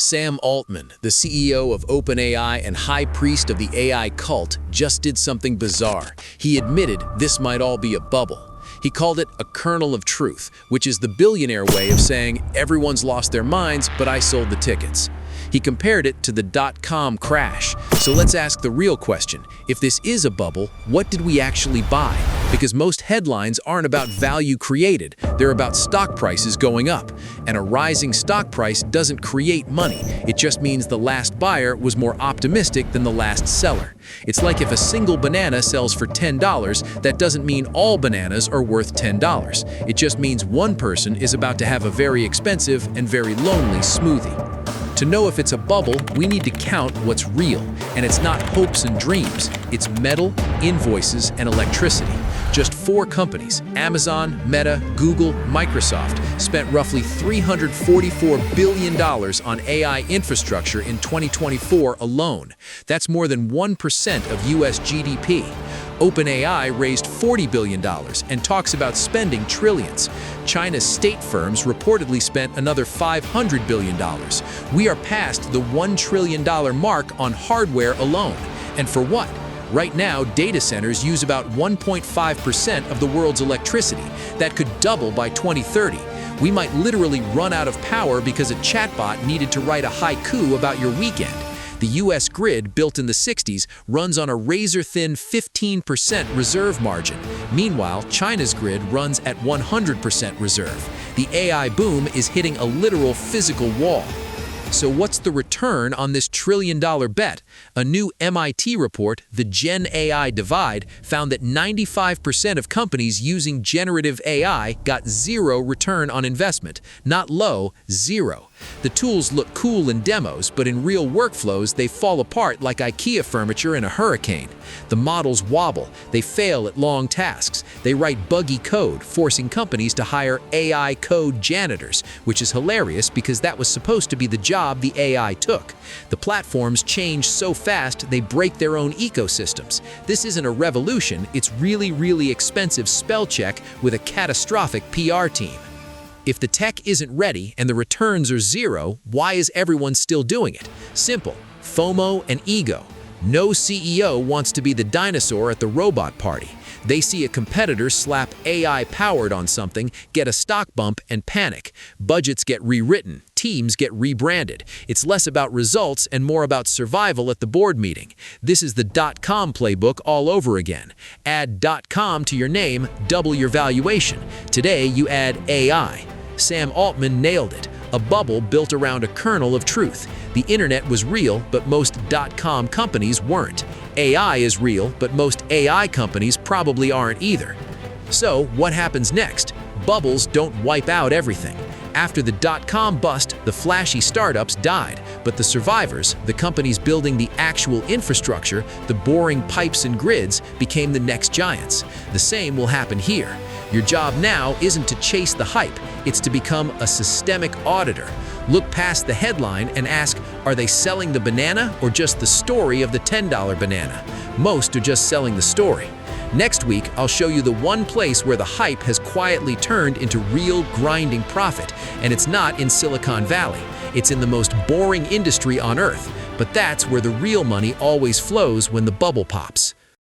Sam Altman, the CEO of OpenAI and high priest of the AI cult, just did something bizarre. He admitted this might all be a bubble. He called it a kernel of truth, which is the billionaire way of saying everyone's lost their minds, but I sold the tickets. He compared it to the dot-com crash. So let's ask the real question. If this is a bubble, what did we actually buy? Because most headlines aren't about value created, they're about stock prices going up. And a rising stock price doesn't create money. It just means the last buyer was more optimistic than the last seller. It's like if a single banana sells for $10, that doesn't mean all bananas are worth $10. It just means one person is about to have a very expensive and very lonely smoothie. To know if it's a bubble, we need to count what's real, and it's not hopes and dreams. It's metal, invoices, and electricity. Just 4 companies, Amazon, Meta, Google, Microsoft, spent roughly $344 billion on AI infrastructure in 2024 alone. That's more than 1% of US GDP. OpenAI raised $40 billion and talks about spending trillions. China's state firms reportedly spent another $500 billion. We are past the $1 trillion mark on hardware alone. And for what? Right now, data centers use about 1.5% of the world's electricity. That could double by 2030. We might literally run out of power because a chatbot needed to write a haiku about your weekend. The US grid, built in the 60s, runs on a razor-thin 15% reserve margin. Meanwhile, China's grid runs at 100% reserve. The AI boom is hitting a literal physical wall. So what's the return on this trillion-dollar bet? A new MIT report, the Gen AI Divide, found that 95% of companies using generative AI got zero return on investment. Not low, zero. The tools look cool in demos, but in real workflows, they fall apart like IKEA furniture in a hurricane. The models wobble, they fail at long tasks, they write buggy code, forcing companies to hire AI code janitors, which is hilarious because that was supposed to be the job the AI took. The platforms change so fast, they break their own ecosystems. This isn't a revolution, it's really expensive spell check with a catastrophic PR team. If the tech isn't ready and the returns are zero, why is everyone still doing it? Simple. FOMO and ego. No CEO wants to be the dinosaur at the robot party. They see a competitor slap AI powered on something, get a stock bump, and panic. Budgets get rewritten. Teams get rebranded. It's less about results and more about survival at the board meeting. This is the dot-com playbook all over again. Add .com to your name, double your valuation. Today, you add AI. Sam Altman nailed it. A bubble built around a kernel of truth. The internet was real, but most .com companies weren't. AI is real, but most AI companies probably aren't either. So, what happens next? Bubbles don't wipe out everything. After the dot-com bust, the flashy startups died, but the survivors, the companies building the actual infrastructure, the boring pipes and grids, became the next giants. The same will happen here. Your job now isn't to chase the hype, it's to become a systemic auditor. Look past the headline and ask, are they selling the banana or just the story of the $10 banana? Most are just selling the story. Next week, I'll show you the one place where the hype has quietly turned into real grinding profit, and it's not in Silicon Valley. It's in the most boring industry on earth, but that's where the real money always flows when the bubble pops.